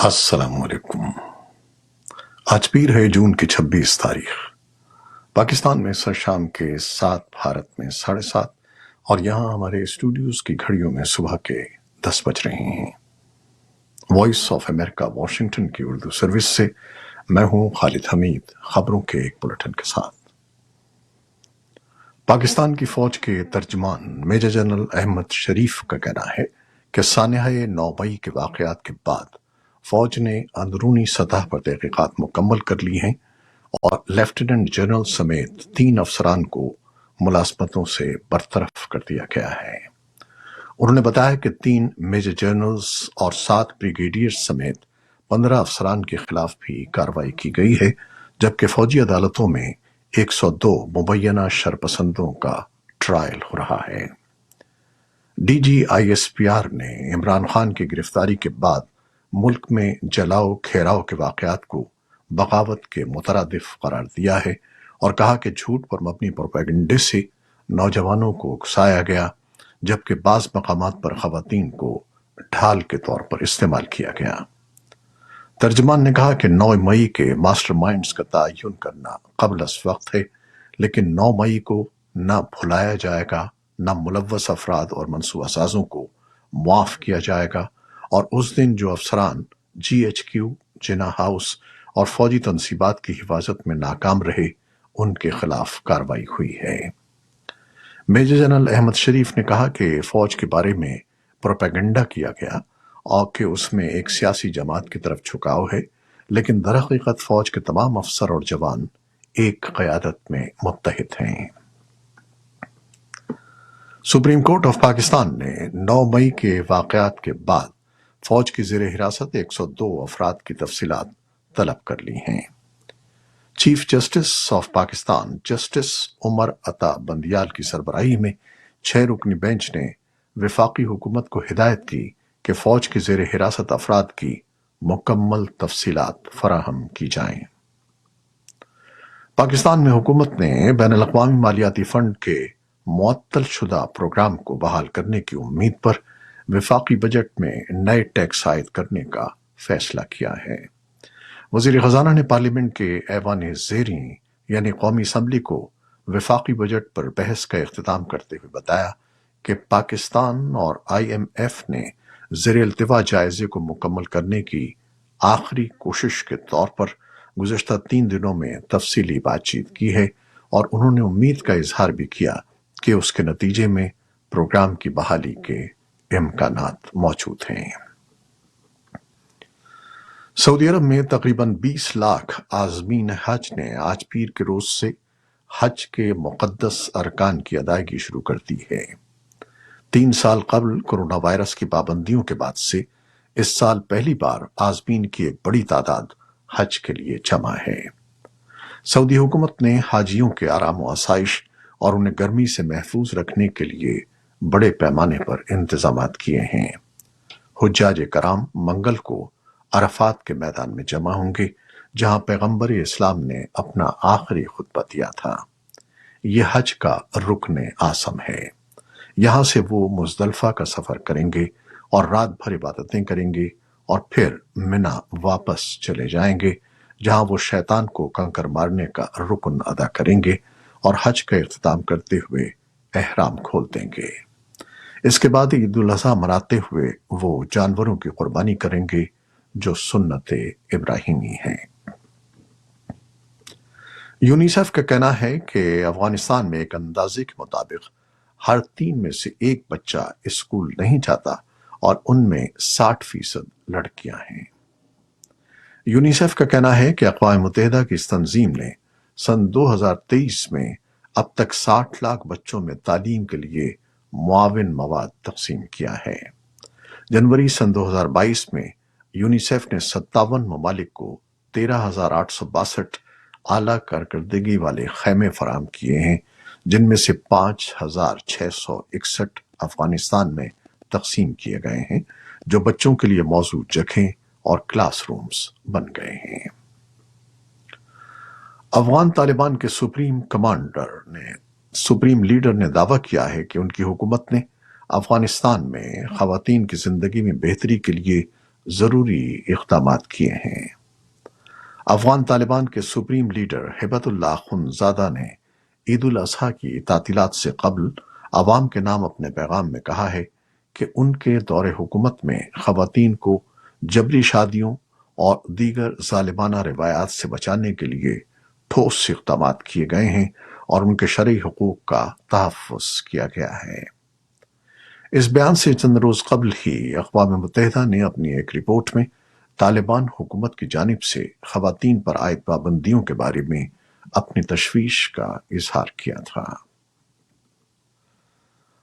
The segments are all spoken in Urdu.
السلام علیکم۔ آج پیر ہے جون کی 26 تاریخ۔ پاکستان میں سر شام کے 7، بھارت میں 7:30، اور یہاں ہمارے اسٹوڈیوز کی گھڑیوں میں صبح کے 10 بج رہے ہیں۔ وائس آف امریکہ واشنگٹن کی اردو سروس سے میں ہوں خالد حمید، خبروں کے ایک بلٹن کے ساتھ۔ پاکستان کی فوج کے ترجمان میجر جنرل احمد شریف کا کہنا ہے کہ سانحۂ 9 مئی کے واقعات کے بعد فوج نے اندرونی سطح پر تحقیقات مکمل کر لی ہیں اور لیفٹیننٹ جنرل سمیت 3 افسران کو ملازمتوں سے برطرف کر دیا گیا ہے۔ انہوں نے بتایا کہ 3 میجر جنرلز اور 7 بریگیڈیئر سمیت 15 افسران کے خلاف بھی کارروائی کی گئی ہے، جبکہ فوجی عدالتوں میں 102 مبینہ شرپسندوں کا ٹرائل ہو رہا ہے۔ D G I S P R نے عمران خان کی گرفتاری کے بعد ملک میں جلاؤ کھیراؤ کے واقعات کو بغاوت کے مترادف قرار دیا ہے اور کہا کہ جھوٹ پر مبنی پروپیگنڈے سے نوجوانوں کو اکسایا گیا، جبکہ بعض مقامات پر خواتین کو ڈھال کے طور پر استعمال کیا گیا۔ ترجمان نے کہا کہ 9 مئی کے ماسٹر مائنڈز کا تعین کرنا قبل از وقت ہے، لیکن 9 مئی کو نہ بھلایا جائے گا، نہ ملوث افراد اور منصوبہ سازوں کو معاف کیا جائے گا، اور اس دن جو افسران جی ایچ کیو، جناح ہاؤس اور فوجی تنصیبات کی حفاظت میں ناکام رہے، ان کے خلاف کارروائی ہوئی ہے۔ میجر جنرل احمد شریف نے کہا کہ فوج کے بارے میں پروپیگنڈا کیا گیا اور کہ اس میں ایک سیاسی جماعت کی طرف جھکاؤ ہے، لیکن درحقیقت فوج کے تمام افسر اور جوان ایک قیادت میں متحد ہیں۔ سپریم کورٹ آف پاکستان نے 9 مئی کے واقعات کے بعد فوج کی زیر حراست 102 افراد کی تفصیلات طلب کر لی ہیں۔ Chief justice of Pakistan justice Umar Ata Bandial کی سربراہی میں 6 رکنی بینچ نے وفاقی حکومت کو ہدایت کی کہ فوج کی زیر حراست افراد کی مکمل تفصیلات فراہم کی جائیں۔ پاکستان میں حکومت نے بین الاقوامی مالیاتی فنڈ کے معطل شدہ پروگرام کو بحال کرنے کی امید پر وفاقی بجٹ میں نئے ٹیکس عائد کرنے کا فیصلہ کیا ہے۔ وزیر خزانہ نے پارلیمنٹ کے ایوان زیریں یعنی قومی اسمبلی کو وفاقی بجٹ پر بحث کا اختتام کرتے ہوئے بتایا کہ پاکستان اور آئی ایم ایف نے زیر التوا جائزے کو مکمل کرنے کی آخری کوشش کے طور پر گزشتہ 3 دنوں میں تفصیلی بات چیت کی ہے، اور انہوں نے امید کا اظہار بھی کیا کہ اس کے نتیجے میں پروگرام کی بحالی کے امکانات موجود ہیں۔ سعودی عرب میں تقریباً 20 لاکھ عازمین حج نے آج پیر کے روز سے حج کے مقدس ارکان کی ادائیگی شروع کر دی ہے۔ 3 سال قبل کرونا وائرس کی پابندیوں کے بعد سے اس سال پہلی بار عازمین کی ایک بڑی تعداد حج کے لیے جمع ہے۔ سعودی حکومت نے حاجیوں کے آرام و آسائش اور انہیں گرمی سے محفوظ رکھنے کے لیے بڑے پیمانے پر انتظامات کیے ہیں۔ حجاج کرام منگل کو عرفات کے میدان میں جمع ہوں گے، جہاں پیغمبر اسلام نے اپنا آخری خطبہ دیا تھا۔ یہ حج کا رکن اعظم ہے۔ یہاں سے وہ مزدلفہ کا سفر کریں گے اور رات بھر عبادتیں کریں گے اور پھر منا واپس چلے جائیں گے، جہاں وہ شیطان کو کنکر مارنے کا رکن ادا کریں گے اور حج کا اختتام کرتے ہوئے احرام کھول دیں گے۔ اس کے بعد عید الاضحیٰ مناتے ہوئے وہ جانوروں کی قربانی کریں گے جو سنت ابراہیمی ہیں۔ یونیسیف کا کہنا ہے کہ افغانستان میں ایک اندازے کے مطابق ہر 3 میں سے 1 بچہ اسکول نہیں جاتا اور ان میں 60% لڑکیاں ہیں۔ یونیسیف کا کہنا ہے کہ اقوام متحدہ کی اس تنظیم نے سن 2023 میں اب تک 60 لاکھ بچوں میں تعلیم کے لیے معاون مواد تقسیم کیا ہے۔ جنوری سن 2022 میں یونیسیف نے 57 ممالک کو 13,862 اعلیٰ کارکردگی والے خیمے فراہم کیے ہیں، جن میں سے 5,661 افغانستان میں تقسیم کیے گئے ہیں، جو بچوں کے لیے موزوں جگہیں اور کلاس رومز بن گئے ہیں۔ افغان طالبان کے سپریم لیڈر نے دعویٰ کیا ہے کہ ان کی حکومت نے افغانستان میں خواتین کی زندگی میں بہتری کے لیے ضروری اقدامات کیے ہیں۔ افغان طالبان کے سپریم لیڈر ہبت اللہ خنزادہ نے عید الاضحیٰ کی تعطیلات سے قبل عوام کے نام اپنے پیغام میں کہا ہے کہ ان کے دور حکومت میں خواتین کو جبری شادیوں اور دیگر ظالمانہ روایات سے بچانے کے لیے ٹھوس اقدامات کیے گئے ہیں اور ان کے شرعی حقوق کا تحفظ کیا گیا ہے۔ اس بیان سے چند روز قبل ہی اقوام متحدہ نے اپنی ایک رپورٹ میں طالبان حکومت کی جانب سے خواتین پر عائد پابندیوں کے بارے میں اپنی تشویش کا اظہار کیا تھا۔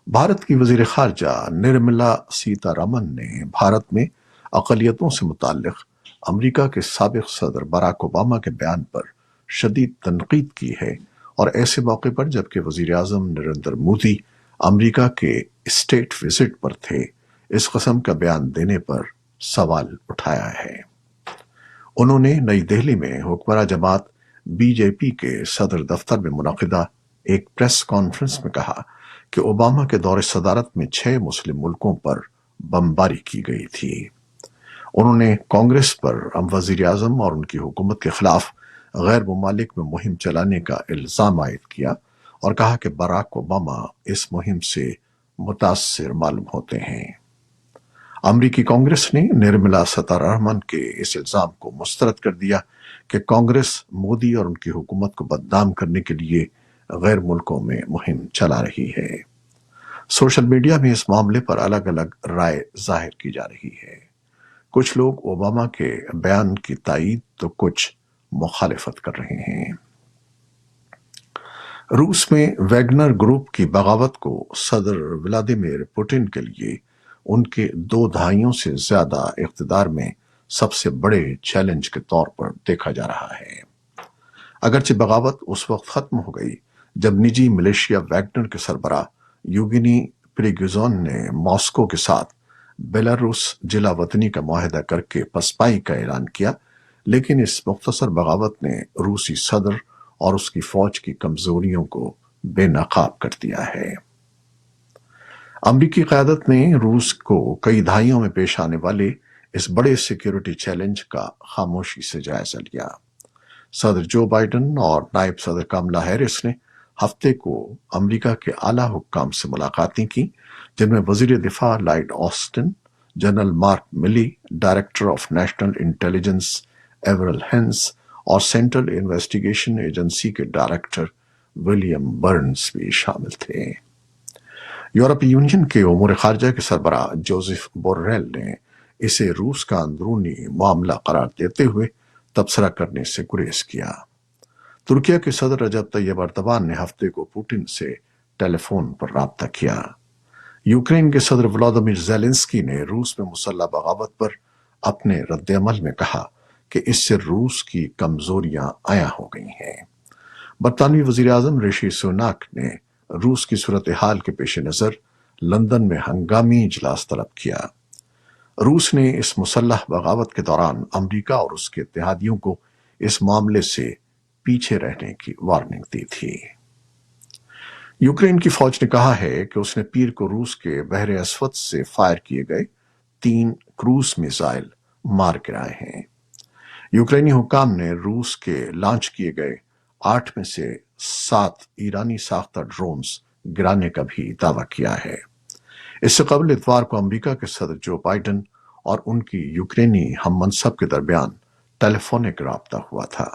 بھارت کی وزیر خارجہ نرملا سیتا رمن نے بھارت میں اقلیتوں سے متعلق امریکہ کے سابق صدر باراک اوباما کے بیان پر شدید تنقید کی ہے، اور ایسے موقع پر جبکہ وزیر اعظم نریندر مودی امریکہ کے اسٹیٹ وزٹ پر تھے، اس قسم کا بیان دینے پر سوال اٹھایا ہے۔ انہوں نے نئی دہلی میں حکمراں جماعت بی جے پی کے صدر دفتر میں منعقدہ ایک پریس کانفرنس میں کہا کہ اوباما کے دور صدارت میں 6 مسلم ملکوں پر بمباری کی گئی تھی۔ انہوں نے کانگریس پر وزیر اعظم اور ان کی حکومت کے خلاف غیر ممالک میں مہم چلانے کا الزام عائد کیا اور کہا کہ باراک اوباما اس مہم سے متاثر معلوم ہوتے ہیں۔ امریکی کانگریس نے نرملا سیتارمن کے اس الزام کو مسترد کر دیا کہ کانگریس مودی اور ان کی حکومت کو بدنام کرنے کے لیے غیر ملکوں میں مہم چلا رہی ہے۔ سوشل میڈیا میں اس معاملے پر الگ الگ رائے ظاہر کی جا رہی ہے۔ کچھ لوگ اوباما کے بیان کی تائید تو کچھ مخالفت کر رہے ہیں۔ روس میں ویگنر گروپ کی بغاوت کو صدر ولادیمیر پوٹن کے لیے ان کے 2 دہائیوں سے زیادہ اقتدار میں سب سے بڑے چیلنج کے طور پر دیکھا جا رہا ہے۔ اگرچہ بغاوت اس وقت ختم ہو گئی جب نجی ملیشیا ویگنر کے سربراہ یوگینی پریگوزن نے ماسکو کے ساتھ بیلاروس جلا وطنی کا معاہدہ کر کے پسپائی کا اعلان کیا، لیکن اس مختصر بغاوت نے روسی صدر اور اس کی فوج کی کمزوریوں کو بے نقاب کر دیا ہے۔ امریکی قیادت نے روس کو کئی دہائیوں میں پیش آنے والے اس بڑے سیکیورٹی چیلنج کا خاموشی سے جائزہ لیا۔ صدر جو بائیڈن اور نائب صدر کملا ہیرس نے ہفتے کو امریکہ کے اعلیٰ حکام سے ملاقاتیں کی، جن میں وزیر دفاع Lloyd Austin, general Mark Milley, director of national intelligence Avril Haines اور سینٹرل انویسٹیگیشن ایجنسی کے ڈائریکٹر ولیم برنز بھی شامل تھے۔ یورپی یونین کے امور خارجہ کے سربراہ جوزف بورریل نے اسے روس کا اندرونی معاملہ قرار دیتے ہوئے تبصرہ کرنے سے گریز کیا۔ ترکیہ کے صدر رجب طیب ایردوان نے ہفتے کو پوٹن سے ٹیلی فون پر رابطہ کیا۔ یوکرین کے صدر ولادیمیر زیلنسکی نے روس میں مسلح بغاوت پر اپنے رد عمل میں کہا کہ اس سے روس کی کمزوریاں عیاں ہو گئی ہیں۔ برطانوی وزیر اعظم رشی سوناک نے روس کی صورتحال کے پیش نظر لندن میں ہنگامی اجلاس طلب کیا۔ روس نے اس مسلح بغاوت کے دوران امریکہ اور اس کے اتحادیوں کو اس معاملے سے پیچھے رہنے کی وارننگ دی تھی۔ یوکرین کی فوج نے کہا ہے کہ اس نے پیر کو روس کے بحر اسود سے فائر کیے گئے 3 کروز میزائل مار گرائے ہیں۔ یوکرینی حکام نے روس کے لانچ کیے گئے 8 میں سے 7 ایرانی ساختہ ڈرونز گرانے کا بھی دعویٰ کیا ہے۔ اس سے قبل اتوار کو امریکہ کے صدر جو بائیڈن اور ان کی یوکرینی ہم منصب کے درمیان ٹیلی فونک رابطہ ہوا تھا۔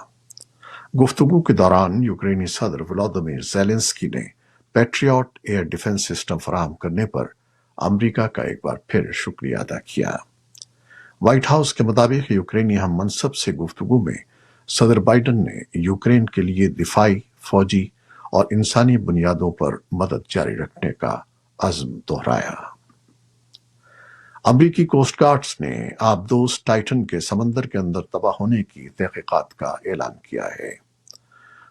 گفتگو کے دوران یوکرینی صدر ولادیمیر زیلنسکی نے پیٹریاٹ ایئر ڈیفنس سسٹم فراہم کرنے پر امریکہ کا ایک بار پھر شکریہ ادا کیا۔ وائٹ ہاؤس کے مطابق یوکرینی ہم منصب سے گفتگو میں صدر بائیڈن نے یوکرین کے لیے دفاعی، فوجی اور انسانی بنیادوں پر مدد جاری رکھنے کا عزم دہرایا۔ امریکی کوسٹ گارڈز نے آبدوز ٹائٹن کے سمندر کے اندر تباہ ہونے کی تحقیقات کا اعلان کیا ہے۔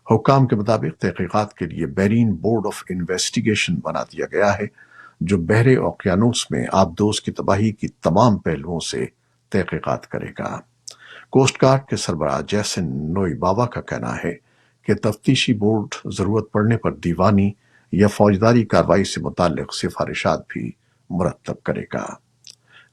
حکام کے مطابق تحقیقات کے لیے بیرین بورڈ آف انویسٹیگیشن بنا دیا گیا ہے، جو بحر اوقیانوس میں آبدوز کی تباہی کی تمام پہلوؤں سے تحقیقات کرے گا۔ کوسٹ گارڈ کے سربراہ جیسن نوئی باوا کا کہنا ہے کہ تفتیشی بورڈ ضرورت پڑنے پر دیوانی یا فوجداری کارروائی سے متعلق سفارشات بھی مرتب کرے گا۔